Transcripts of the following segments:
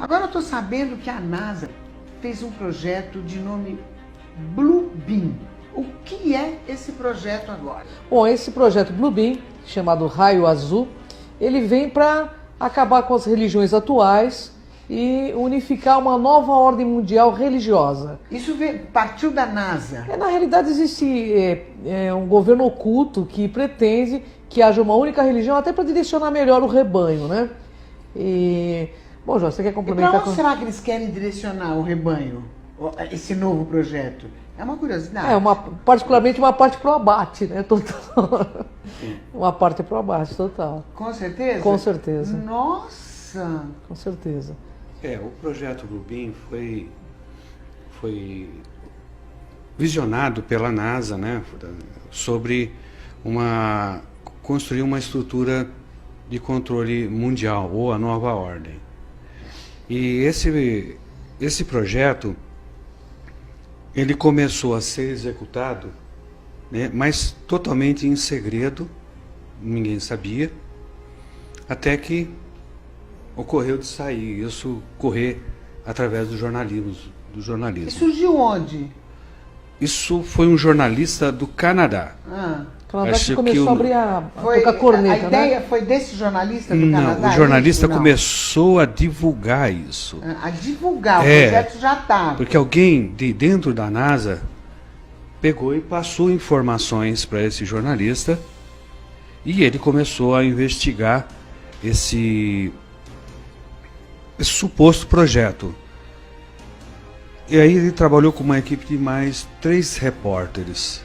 Agora eu estou sabendo que a NASA fez um projeto de nome Bluebeam. O que é esse projeto agora? Bom, esse projeto Bluebeam, chamado Raio Azul, ele vem para acabar com as religiões atuais e unificar uma nova ordem mundial religiosa. Isso partiu da NASA? Na realidade existe um governo oculto que pretende que haja uma única religião até para direcionar melhor o rebanho, né? Bom, Jorge, você quer complementar? E para onde será que eles querem direcionar o rebanho, esse novo projeto? É uma curiosidade. Particularmente uma parte pro abate, né? Total. Uma parte pro abate, total. Com certeza? Com certeza. Nossa! Com certeza. O projeto Bluebeam foi visionado pela NASA, né? Sobre construir uma estrutura de controle mundial, ou a nova ordem. E esse projeto, ele começou a ser executado, né, mas totalmente em segredo, ninguém sabia, até que ocorreu de sair, isso correr através do jornalismo. E surgiu onde? Isso foi um jornalista do Canadá. Canadá que começou a abrir a tocar corneta, a ideia, né? foi desse jornalista do Canadá? Não, o jornalista começou a divulgar isso. A divulgar, o projeto já estava. Porque alguém de dentro da NASA pegou e passou informações para esse jornalista e ele começou a investigar esse suposto projeto. E aí ele trabalhou com uma equipe de mais 3 repórteres.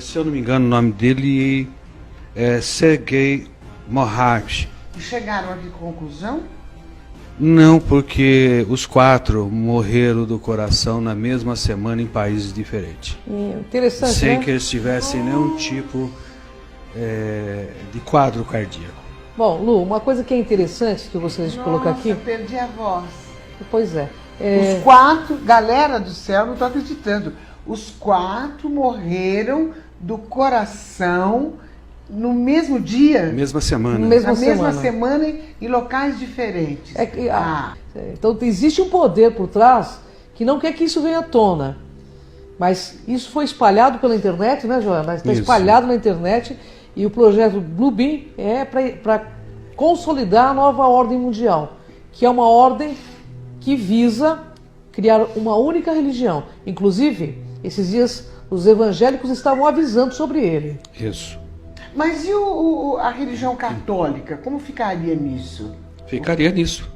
Se eu não me engano, o nome dele é Sergei Moravich. E chegaram a que conclusão? Não, porque os 4 morreram do coração na mesma semana em países diferentes. Interessante, sem né? que eles tivessem nenhum tipo de quadro cardíaco. Bom, Lu, uma coisa que é interessante que eu gostaria de colocar aqui... Nossa, perdi a voz. Pois é. Os 4, galera do céu, não estou acreditando. Os 4 morreram do coração no mesmo dia? Mesma semana. Na mesma semana em locais diferentes. Então existe um poder por trás que não quer que isso venha à tona. Mas isso foi espalhado pela internet, né, Joana? Está espalhado na internet e o projeto Bluebeam é para consolidar a nova ordem mundial, que é uma ordem que visa criar uma única religião. Inclusive, esses dias os evangélicos estavam avisando sobre ele. Isso. Mas e a religião católica? Como ficaria nisso? Ficaria nisso.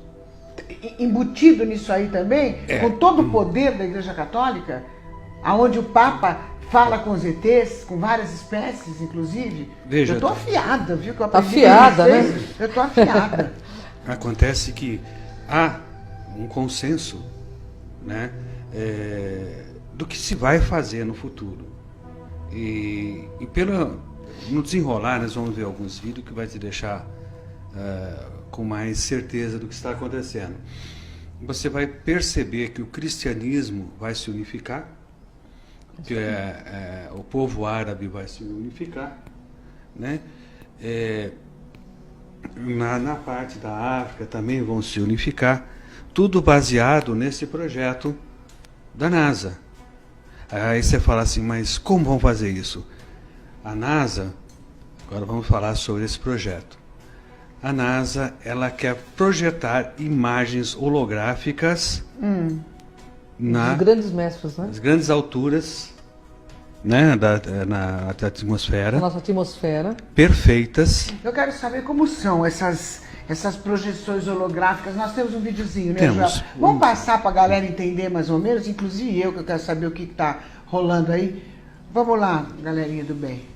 Embutido nisso aí também? Com todo o poder da Igreja Católica? Aonde o Papa fala com os ETs, com várias espécies, inclusive? Veja, eu tô afiada, viu? Que eu afiada, né? Eu tô afiada. Acontece que há um consenso, né, do que se vai fazer no futuro. E no desenrolar, nós vamos ver alguns vídeos que vai te deixar com mais certeza do que está acontecendo. Você vai perceber que o cristianismo vai se unificar, que o povo árabe vai se unificar, né? Na parte da África também vão se unificar, tudo baseado nesse projeto da NASA. Aí você fala assim, mas como vão fazer isso? A NASA, agora vamos falar sobre esse projeto. A NASA, ela quer projetar imagens holográficas Dos grandes mestres, né? nas grandes alturas, né, na atmosfera. Na nossa atmosfera. Perfeitas. Eu quero saber como são essas projeções holográficas. Nós temos um videozinho, né, Temos. Joel? Vamos passar para a galera entender mais ou menos, inclusive eu, que eu quero saber o que está rolando aí. Vamos lá, galerinha do bem.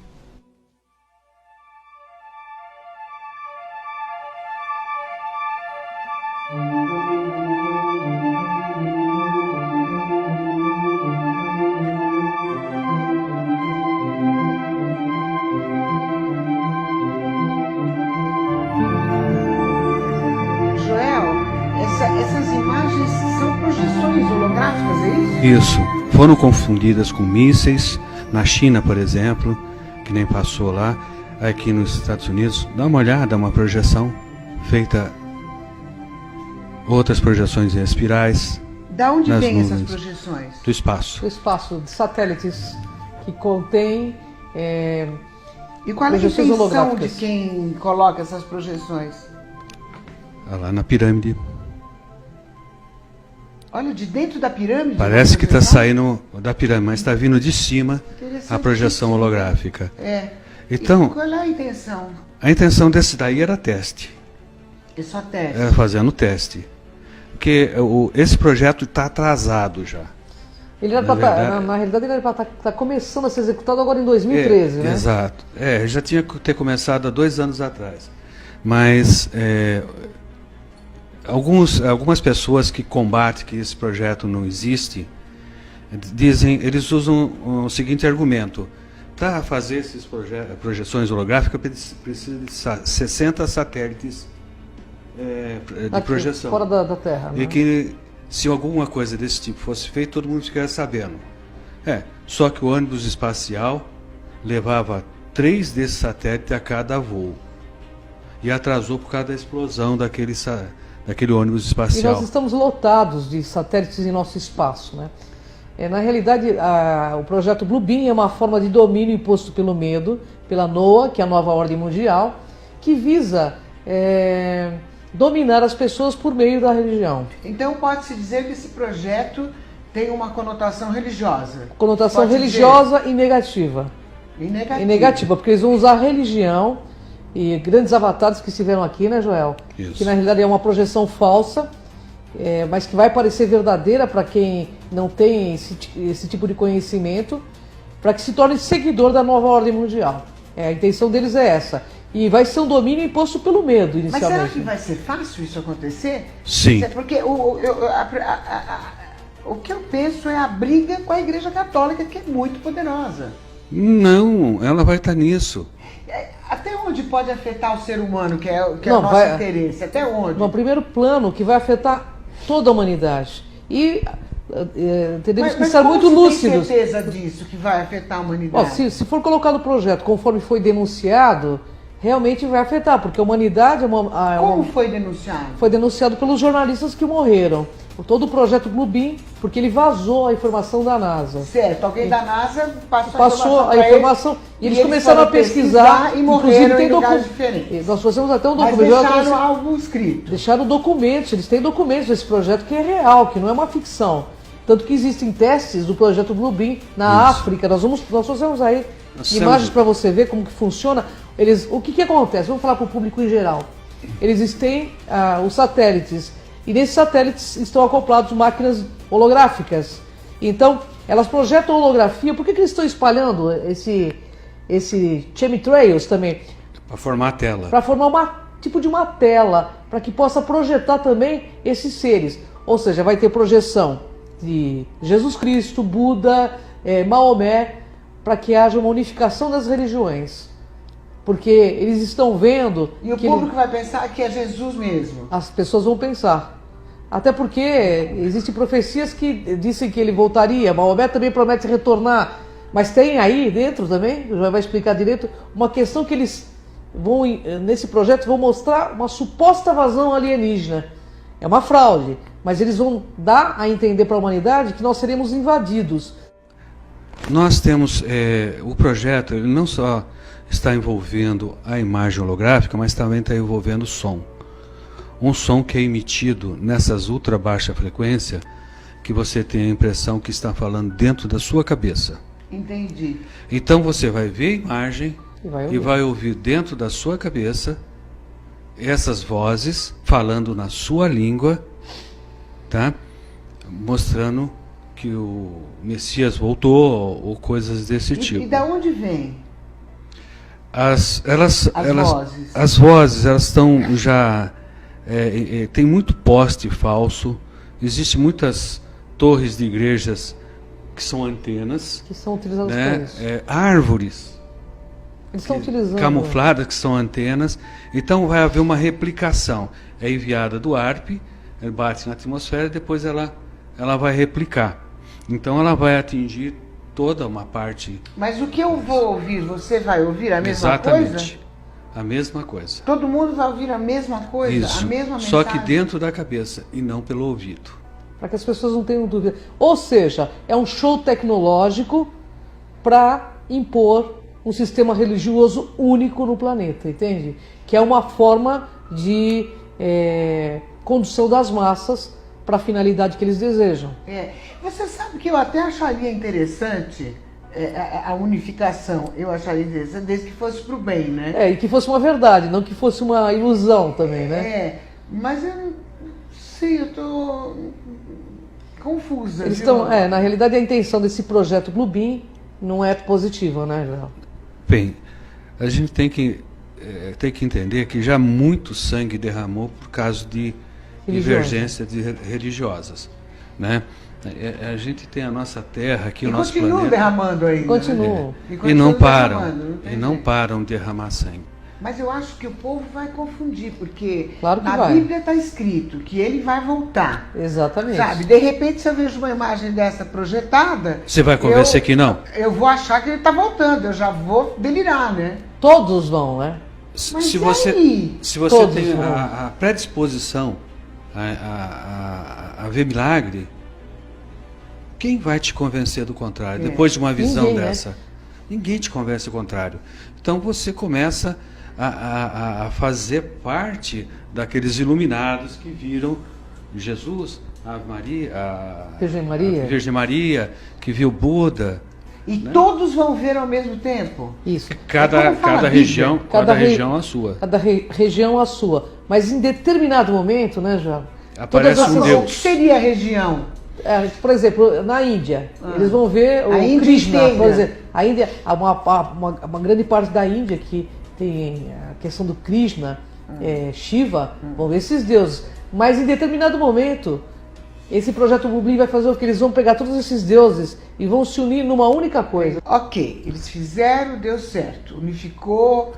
Essas imagens são projeções holográficas, é isso? Isso. Foram confundidas com mísseis. Na China, por exemplo, que nem passou lá. Aqui nos Estados Unidos, dá uma olhada, uma projeção feita outras projeções em espirais. Da onde nas vêm essas nuvens. projeções? Do espaço. O espaço de satélites que contém E qual é a projeções intenção de holográficas. quem coloca essas projeções? Lá na pirâmide. Olha, de dentro da pirâmide? Parece que está projeção? saindo da pirâmide, mas está vindo de cima a projeção holográfica. É. Então, E qual é a intenção? a intenção desse daí era teste. É só teste. Fazendo teste. Porque esse projeto está atrasado já. Ele era Na verdade- na realidade, ele era para estar começando a ser executado agora em 2013, né? Exato. Já tinha que ter começado há 2 anos atrás. Mas algumas pessoas que combatem que esse projeto não existe, eles usam o seguinte argumento: para fazer essas projeções holográficas precisa de 60 satélites de Aqui, projeção. fora da Terra. E Né? que se alguma coisa desse tipo fosse feita, todo mundo ficaria sabendo. Só que o ônibus espacial levava 3 desses satélites a cada voo. E atrasou por causa da explosão daquele ônibus E espacial. nós estamos lotados de satélites em nosso espaço, né? Na realidade, o projeto Bluebeam é uma forma de domínio imposto pelo medo, pela NOAA, que é a nova ordem mundial, que visa dominar as pessoas por meio da religião. Então pode-se dizer que esse projeto tem uma conotação religiosa. Conotação Pode religiosa e negativa. dizer. E negativa. E negativa, porque eles vão usar a religião e grandes avatares que estiveram aqui, né, Joel? Isso. Que na realidade é uma projeção falsa, mas que vai parecer verdadeira para quem não tem esse tipo de conhecimento, para que se torne seguidor da nova ordem mundial. A intenção deles é essa. E vai ser um domínio imposto pelo medo, Mas inicialmente. será que vai ser fácil isso acontecer? Sim. Porque o que eu penso é a briga com a Igreja Católica, que é muito poderosa. Não, ela vai estar nisso. Até onde pode afetar o ser humano, que é o Não, nosso vai- interesse? Até onde? No primeiro plano, que vai afetar toda a humanidade. E teremos que estar como muito se lúcidos. tem certeza disso, que vai afetar a Ó, humanidade? se for colocado o projeto conforme foi denunciado, realmente vai afetar, porque a humanidade Como foi denunciado? foi denunciado pelos jornalistas que morreram. Todo o projeto Bluebeam, porque ele vazou a informação da NASA. Certo, alguém da NASA Passou a pra informação e eles começaram foram a pesquisar e morreram em lugares docu- diferentes. Nós fazemos até um Mas documento. já deixaram trouxe- algo escrito. Deixaram documentos, eles têm documentos desse projeto que é real, que não é uma ficção. Tanto que existem testes do projeto Bluebeam na África. Nós fazemos aí Nós imagens temos- para você ver como que funciona. O que acontece? Vamos falar para o público em geral. Eles têm os satélites, e nesses satélites estão acoplados máquinas holográficas. Então, elas projetam holografia. Por que eles estão espalhando esse chemtrails também? Para formar a tela. Para formar tipo de uma tela, para que possa projetar também esses seres. Ou seja, vai ter projeção de Jesus Cristo, Buda, Maomé, para que haja uma unificação das religiões. Porque eles estão vendo E o que público vai pensar que é Jesus mesmo. as pessoas vão pensar. Até porque existem profecias que dizem que ele voltaria. Maomé também promete retornar. Mas tem aí dentro também, já vai explicar direito, uma questão que eles vão, nesse projeto, vão mostrar uma suposta invasão alienígena. É uma fraude, mas eles vão dar a entender para a humanidade que nós seremos invadidos. Nós temos o projeto, ele não só está envolvendo a imagem holográfica, mas também está envolvendo o som. Um som que é emitido nessas ultra baixa frequência, que você tem a impressão que está falando dentro da sua cabeça. Entendi. Então você vai ver a imagem E e vai ouvir dentro da sua cabeça essas vozes falando na sua língua, tá? Mostrando que o Messias voltou ou coisas desse tipo. E da onde vem? As vozes. vozes, elas estão já tem muito poste falso. Existem muitas torres de igrejas que são antenas, Que são utilizados para né? isso. Árvores Eles estão utilizando. camufladas que são antenas. Então vai haver uma replicação. É enviada do ARP, bate na atmosfera e depois ela vai replicar. Então ela vai atingir toda uma parte. Mas o que eu vou ouvir, você vai ouvir a mesma Exatamente. coisa? a mesma coisa. Todo mundo vai ouvir a mesma coisa, Isso. a mesma mensagem. Só que dentro da cabeça e não pelo ouvido. Para que as pessoas não tenham dúvida. Ou seja, é um show tecnológico para impor um sistema religioso único no planeta, entende? Que é uma forma de condução das massas para a finalidade que eles desejam. Você sabe que eu até acharia interessante a unificação, eu acharia interessante, desde que fosse para o bem, né? E que fosse uma verdade, não que fosse uma ilusão também, né? Mas eu não sei, eu estou confusa. Eles estão, na realidade, a intenção desse projeto Bluebeam não é positiva, né, Joel? Bem, a gente tem que entender que já muito sangue derramou por causa de divergências religiosas, né? A gente tem a nossa Terra aqui, o nosso planeta. Continua derramando ainda. Continuam. E não param de derramar sangue. Mas eu acho que o povo vai confundir, porque Claro que na vai. Bíblia está escrito que ele vai voltar. Exatamente. Sabe? De repente, se eu vejo uma imagem dessa projetada... Você vai convencer que não? Eu vou achar que ele está voltando, eu já vou delirar, né? Todos vão, né? Mas Se e você aí? Todos tem vão. a predisposição a ver milagre, quem vai te convencer do contrário? Depois de uma visão Ninguém, né? dessa, ninguém te convence do contrário. Então você começa a fazer parte daqueles iluminados que viram Jesus, a Maria, a Virgem Maria, que viu Buda. E todos vão ver ao mesmo tempo? Isso. Cada região a sua. Cada região a sua. Mas em determinado momento, né, João? Aparece um O Deus. que seria a região? Por exemplo, na Índia, eles vão ver o Índia Krishna, inteira. por exemplo. A Índia, uma grande parte da Índia que tem a questão do Krishna, Shiva, vão ver esses deuses. Mas em determinado momento, esse projeto Bluebeam vai fazer o que? Eles vão pegar todos esses deuses e vão se unir numa única coisa. Ok, eles fizeram, deu certo, unificou,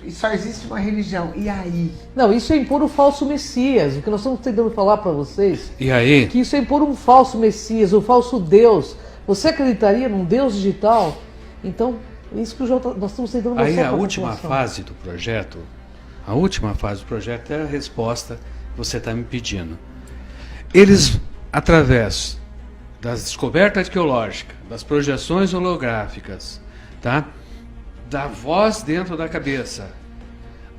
e só existe uma religião. E aí? Não, isso é impor o falso Messias. O que nós estamos tentando falar para vocês, E aí? que isso é impor um falso Messias, um falso Deus. Você acreditaria num Deus digital? Então, é isso que nós estamos tentando mostrar Aí para a última população. fase do projeto, é a resposta que você está me pedindo. Eles, através das descobertas arqueológicas, das projeções holográficas, tá? Da voz dentro da cabeça,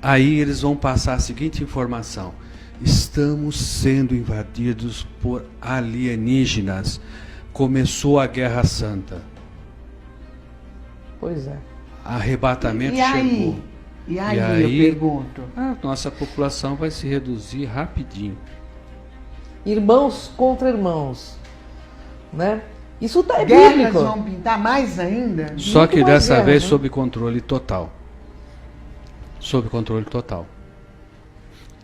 aí eles vão passar a seguinte informação: estamos sendo invadidos por alienígenas. Começou a Guerra Santa. Pois é. Arrebatamento E aí? chegou. E aí, E aí? eu pergunto. A nossa população vai se reduzir rapidinho. Irmãos contra irmãos, né? Isso é Guerras bíblico. vão pintar mais ainda? Só Muito que mais dessa guerra, vez né? sob controle total. Sob controle total.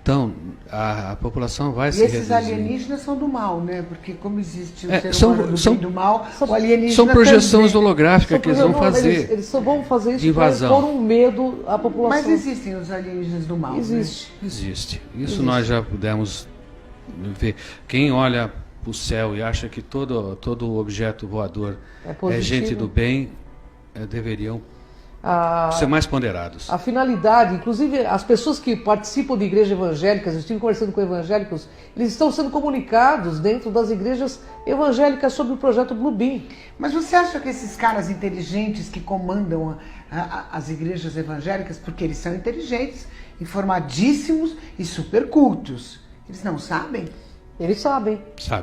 Então, a população vai E se esses reduzir. alienígenas são do mal, né? Porque como existe o ser são- humano do são- bem e do mal, o alienígena São projeções também. holográficas que eles vão fazer. Eles só vão fazer de isso para invasão. pôr um medo à população. Mas existem os alienígenas do mal, Existe. Existe. Isso Existe. nós já pudemos ver. Quem olha para o céu e acha que todo objeto voador É é positivo. gente do bem, deveriam A, ser mais ponderados. a finalidade, inclusive as pessoas que participam de igrejas evangélicas, eu estive conversando com evangélicos, eles estão sendo comunicados dentro das igrejas evangélicas sobre o projeto Bluebeam. Mas você acha que esses caras inteligentes que comandam as igrejas evangélicas, porque eles são inteligentes, informadíssimos e super cultos, eles não sabem? Eles sabem. Sabe?